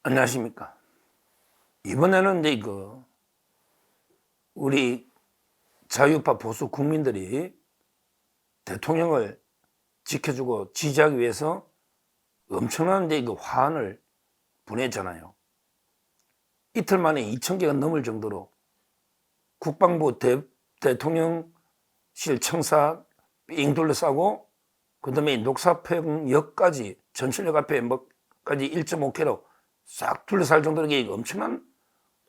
안녕하십니까. 이번에는 이제 우리 자유파 보수 국민들이 대통령을 지켜주고 지지하기 위해서 엄청난 화환을 보냈잖아요. 이틀 만에 2,000개가 넘을 정도로 국방부 대통령실 청사 삥 둘러싸고, 그 다음에 녹사평역까지, 전철역 앞에까지 1.5km 싹 둘러쌀 정도로 엄청난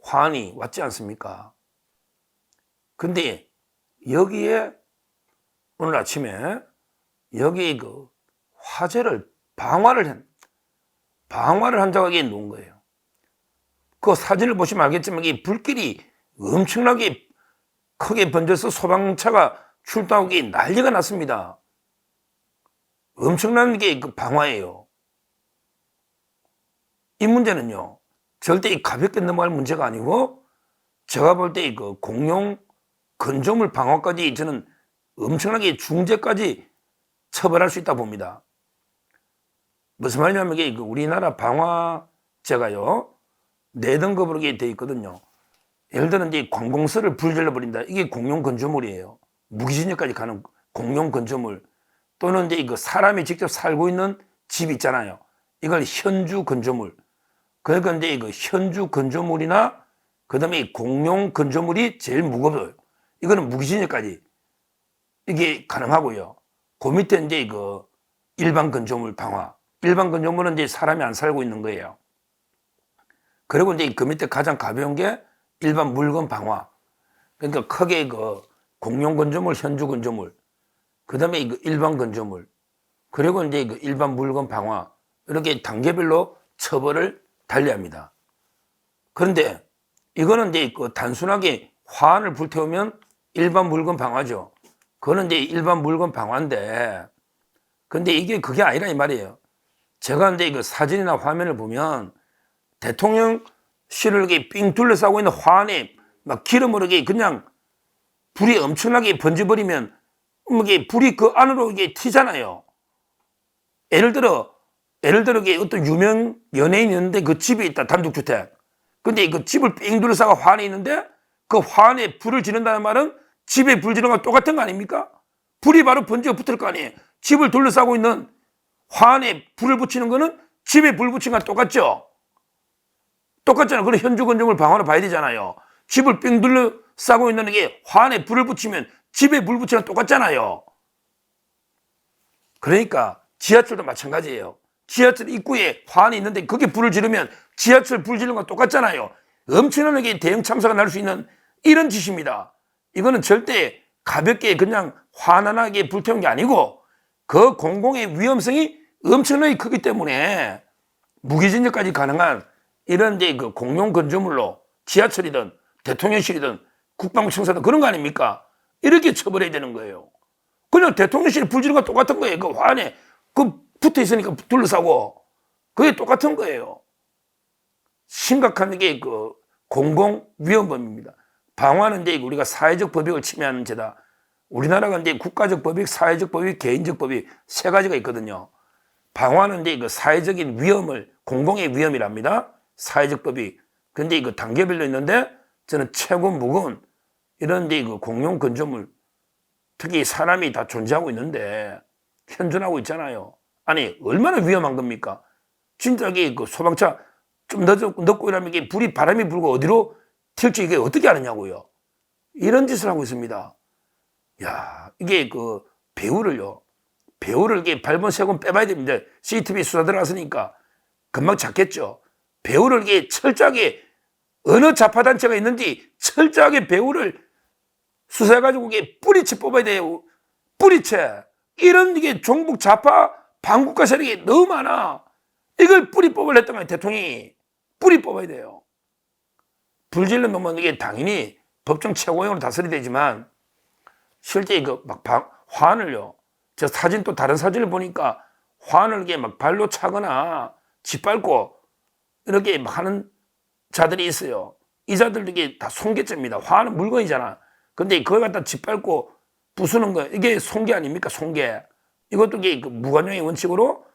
화환이 왔지 않습니까? 근데 여기에 오늘 아침에 여기 화재를 방화를 한 자국이 놓은 거예요. 그 사진을 보시면 알겠지만 이 불길이 엄청나게 크게 번져서 소방차가 출동하고 난리가 났습니다. 엄청난 게 방화예요. 이 문제는요, 절대 가볍게 넘어갈 문제가 아니고, 제가 볼 때 공용 건조물 방화까지 저는 엄청나게 중죄까지 처벌할 수 있다 봅니다. 무슨 말이냐면 우리나라 방화제가요, 4등급으로 되어 있거든요. 예를 들어 관공서를 불질러 버린다. 이게 공용 건조물이에요. 무기징역까지 가는 공용 건조물. 또는 사람이 직접 살고 있는 집 있잖아요. 이걸 현주 건조물. 그러니까 현주 건조물이나 그다음에 공용 건조물이 제일 무거워요. 이거는 무기징역까지 이게 가능하고요. 그 밑에 일반 건조물 방화. 일반 건조물은 사람이 안 살고 있는 거예요. 그리고 그 밑에 가장 가벼운 게 일반 물건 방화. 그러니까 크게 공용 건조물, 현주 건조물, 그 다음에 일반 건조물, 그리고 일반 물건 방화. 이렇게 단계별로 처벌을 달리합니다. 그런데 이거는 단순하게 화환을 불태우면 일반 물건 방화죠. 그거는 일반 물건 방화인데, 근데 이게 그게 아니라 이 말이에요. 제가 사진이나 화면을 보면 대통령실을 삥 둘러싸고 있는 화환에 막 기름으로 그냥 불이 엄청나게 번져버리면 불이 그 안으로 튀잖아요. 예를 들어 어떤 유명 연예인이 있는데 그 집에 있다, 단독주택. 근데 그 집을 삥 둘러싸고 화환이 있는데 그 화환에 불을 지른다는 말은 집에 불 지르는 거 똑같은 거 아닙니까? 불이 바로 번져 붙을 거 아니에요. 집을 둘러싸고 있는 화환에 불을 붙이는 거는 집에 불 붙인 거랑 똑같죠? 똑같잖아요. 그런 현주 건조물 방화로 봐야 되잖아요. 집을 삥 둘러싸고 있는 게 화환에 불을 붙이면 집에 불 붙이는 거랑 똑같잖아요. 그러니까 지하철도 마찬가지예요. 지하철 입구에 화환이 있는데 거기에 불을 지르면 지하철 불 지르는 거 똑같잖아요. 엄청나게 대형 참사가 날 수 있는 이런 짓입니다. 이거는 절대 가볍게 그냥 환한하게 불태운 게 아니고 그 공공의 위험성이 엄청나게 크기 때문에 무기징역까지 가능한 이런 그 공용 건조물로 지하철이든 대통령실이든 국방부 청사든 그런 거 아닙니까? 이렇게 처벌해야 되는 거예요. 그냥 대통령실에 불 지르는 거 똑같은 거예요. 그 화환에 붙어 있으니까 둘러싸고 그게 똑같은 거예요. 심각한 게 공공위험범입니다. 방화는 우리가 사회적 법익을 침해하는 죄다. 우리나라가 국가적 법익, 사회적 법익, 개인적 법익 세 가지가 있거든요. 방화는 사회적인 위험을, 공공의 위험이랍니다. 사회적 법익. 근데 단계별로 있는데 저는 최고 무거운 이런 공용 건조물, 특히 사람이 다 존재하고 있는데 현존하고 있잖아요. 아니 얼마나 위험한 겁니까? 진짜 소방차 좀 넣고 이러면 불이 바람이 불고 어디로 튈지 이게 어떻게 아느냐고요. 이런 짓을 하고 있습니다. 야, 이게 배우를 발본 세금 빼봐야 됩니다. CCTV 수사 들어갔으니까 금방 찾겠죠. 배우를 철저하게 어느 좌파단체가 있는지 철저하게 배우를 수사해가지고 뿌리채 뽑아야 돼요. 뿌리채. 이런 종북 좌파 반국가 세력이 너무 많아. 이걸 뿌리 뽑으려 했던 거예요. 대통령이 뿌리 뽑아야 돼요. 불질른 놈은 이게 당연히 법정 최고형으로 다스려야 되지만 실제 화환을요. 저 사진 또 다른 사진을 보니까 화환을 발로 차거나 짓밟고 이렇게 하는 자들이 있어요. 이 자들도 다 손괴죄입니다. 화환은 물건이잖아. 근데 그걸 갖다 짓밟고 부수는 거 이게 손괴 아닙니까? 손괴. 이것도 무관용의 원칙으로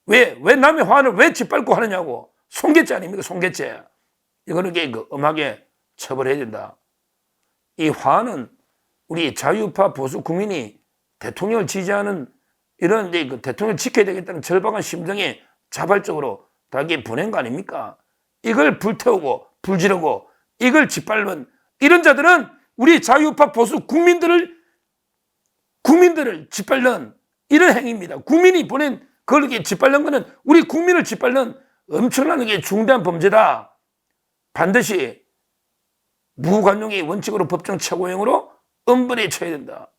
왜 남의 화환을 왜 짓밟고 하느냐고. 송괴죄 아닙니까? 송괴죄. 이거는 그 엄하게 처벌해야 된다. 이 화는 우리 자유파 보수 국민이 대통령을 지지하는 이런 그 대통령을 지켜야 되겠다는 절박한 심정에 자발적으로 다 이게 보낸 거 아닙니까? 이걸 불태우고 불지르고 이걸 짓밟은 이런 자들은 우리 자유파 보수 국민들을 짓밟는 이런 행위입니다. 국민이 보낸 그걸 이렇게 짓밟는 것은 우리 국민을 짓밟는 엄청난 게 중대한 범죄다. 반드시 무관용의 원칙으로 법정 최고형으로 엄벌에 처해야 된다.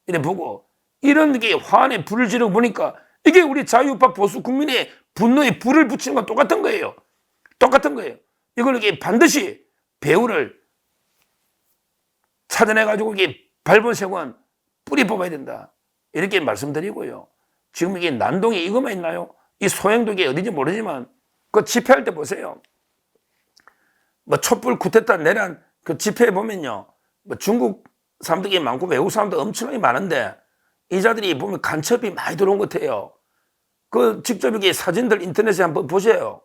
이래 보고 이런 게 화환에 불을 지르고 보니까 이게 우리 자유파 보수 국민의 분노에 불을 붙이는 건 똑같은 거예요. 똑같은 거예요. 이걸 이게 반드시 배후를 찾아내가지고 이게 발본색원 뿌리 뽑아야 된다. 이렇게 말씀드리고요. 지금 이게 난동에 이것만 있나요? 이 소행도 이게 어딘지 모르지만 그 집회할 때 보세요. 뭐 촛불 쿠데타 내란 그 집회에 보면요. 뭐 중국 사람들이 많고 외국 사람도 엄청나게 많은데 이 자들이 보면 간첩이 많이 들어온 것 같아요. 그 직접 이게 사진들 인터넷에 한번 보세요.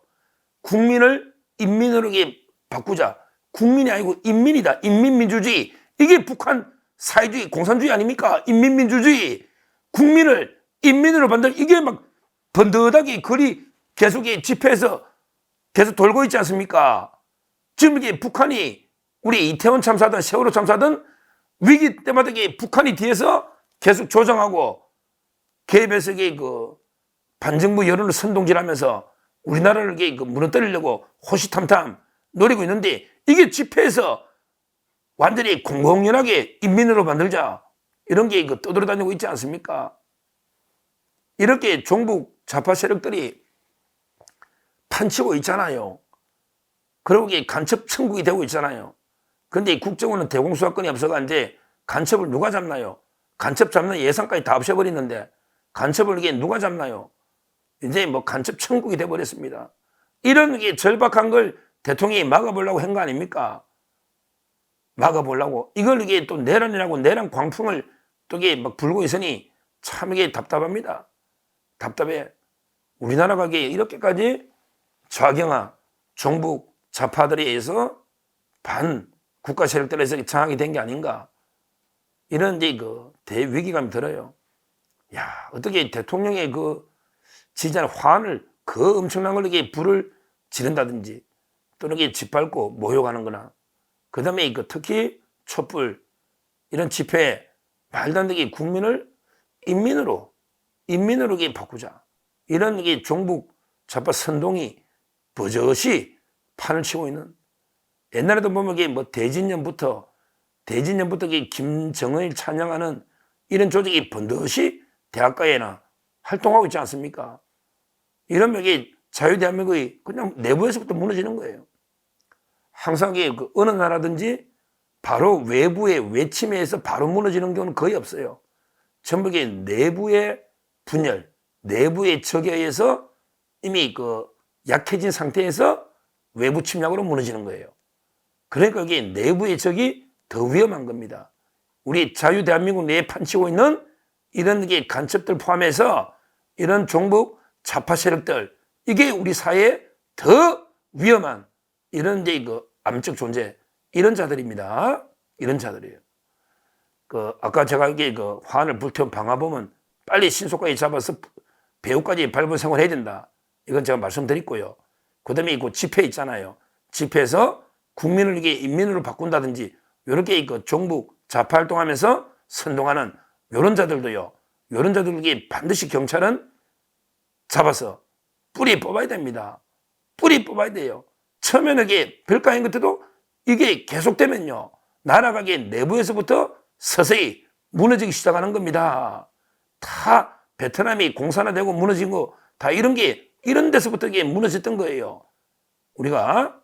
국민을 인민으로 이게 바꾸자. 국민이 아니고 인민이다. 인민민주주의. 이게 북한 사회주의, 공산주의 아닙니까? 인민민주주의. 국민을 인민으로 만들 이게 막 번듯하게 글이 계속 집회에서 계속 돌고 있지 않습니까? 지금 이게 북한이 우리 이태원 참사든 세월호 참사든 위기 때마다 이게 북한이 뒤에서 계속 조정하고 개입해서 이게 그 반정부 여론을 선동질하면서 우리나라를 이게 그 무너뜨리려고 호시탐탐 노리고 있는데 이게 집회에서 완전히 공공연하게 인민으로 만들자 이런 게 그 떠돌아다니고 있지 않습니까? 이렇게 종북 좌파 세력들이 판치고 있잖아요. 그리고 이게 간첩 천국이 되고 있잖아요. 근데 국정원은 대공수사권이 없어가 이제 간첩을 누가 잡나요? 간첩 잡는 예산까지 다 없애버리는데 간첩을 이게 누가 잡나요? 이제 뭐 간첩 천국이 돼버렸습니다. 이런 게 절박한 걸 대통령이 막아보려고 한 거 아닙니까? 막아보려고. 이걸 이게 또 내란이라고 내란 광풍을 또 이게 막 불고 있으니 참 이게 답답합니다. 답답해. 우리나라가 이렇게까지 좌경화, 종북 좌파들에 의해서 반 국가 세력들에서 장악이 된 게 아닌가. 이런 이제 그 대위기감이 들어요. 야, 어떻게 대통령의 그 지지자는 화환을 그 엄청난 걸 이게 불을 지른다든지 또는 이게 짓밟고 모욕하는 거나 그 다음에 그 특히 촛불 이런 집회에 말도 안 되게 국민을 인민으로 이게 바꾸자. 이런 게 종북 좌파 선동이 버젓이 판을 치고 있는 옛날에도 보면 이게 뭐 대진년부터 이게 김정은을 찬양하는 이런 조직이 번듯이 대학가에나 활동하고 있지 않습니까? 이러면 이게 자유대한민국이 그냥 내부에서부터 무너지는 거예요. 항상 이게 그 어느 나라든지 바로 외부의 외침에 의해서 바로 무너지는 경우는 거의 없어요. 전부 이게 내부의 분열, 내부의 적에 의해서 이미 그 약해진 상태에서 외부 침략으로 무너지는 거예요. 그러니까 이게 내부의 적이 더 위험한 겁니다. 우리 자유대한민국 내에 판치고 있는 이런 게 간첩들 포함해서 이런 종북 좌파 세력들 이게 우리 사회에 더 위험한 이런 이제 그 암적 존재 이런 자들입니다. 이런 자들이에요. 그 아까 제가 이게 그 화환을 불태운 방화범은 빨리 신속하게 잡아서 배후까지 발본 생활해야 된다. 이건 제가 말씀드렸고요. 그다음에 그 집회 있잖아요. 집회에서 국민을 이게 인민으로 바꾼다든지 이렇게 그 종북 좌파 활동하면서 선동하는 이런 자들도요. 이런 자들에게 반드시 경찰은 잡아서 뿌리 뽑아야 됩니다. 뿌리 뽑아야 돼요. 처음에는 이게 별거 아닌 것들도 이게 계속되면요. 나라가 이게 내부에서부터 서서히 무너지기 시작하는 겁니다. 다 베트남이 공산화되고 무너진 거 다 이런 게 이런 데서부터 이게 무너졌던 거예요. 우리가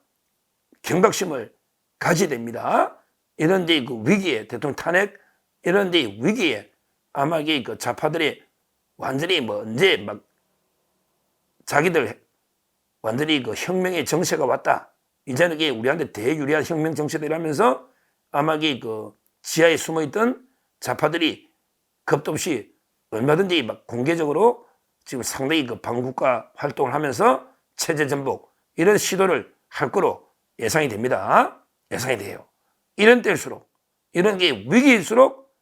경각심을 가져야 됩니다. 이런 데 그 위기에 대통령 탄핵 이런 데 위기에 아마 이게 그 좌파들이 완전히 뭐 언제 막 자기들 완전히 그 혁명의 정세가 왔다. 이제는 이게 우리한테 대유리한 혁명 정세다 이러면서 아마 이게 그 지하에 숨어있던 좌파들이 겁도 없이 얼마든지 막 공개적으로 지금 상당히 그 반국가 활동을 하면서 체제 전복 이런 시도를 할 거로 예상이 됩니다. 예상이 돼요. 이런 때일수록, 이런 게 위기일수록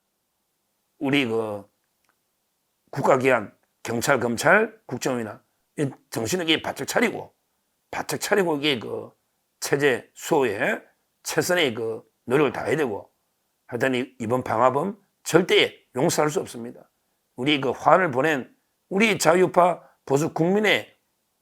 우리 국가기관, 경찰, 검찰, 국정원이나 정신을 바짝 차리고 이게 체제 수호에 최선의 노력을 다해야 되고, 하여튼 이번 방화범 절대 용서할 수 없습니다. 우리 화환을 보낸 우리 자유파 보수 국민의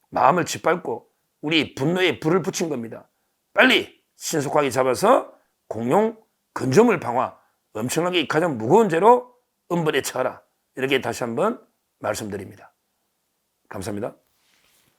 마음을 짓밟고 우리 분노에 불을 붙인 겁니다. 빨리 신속하게 잡아서 공용 건조물 방화, 엄청나게 가장 무거운 죄로 엄벌에 처하라. 이렇게 다시 한번 말씀드립니다. 감사합니다.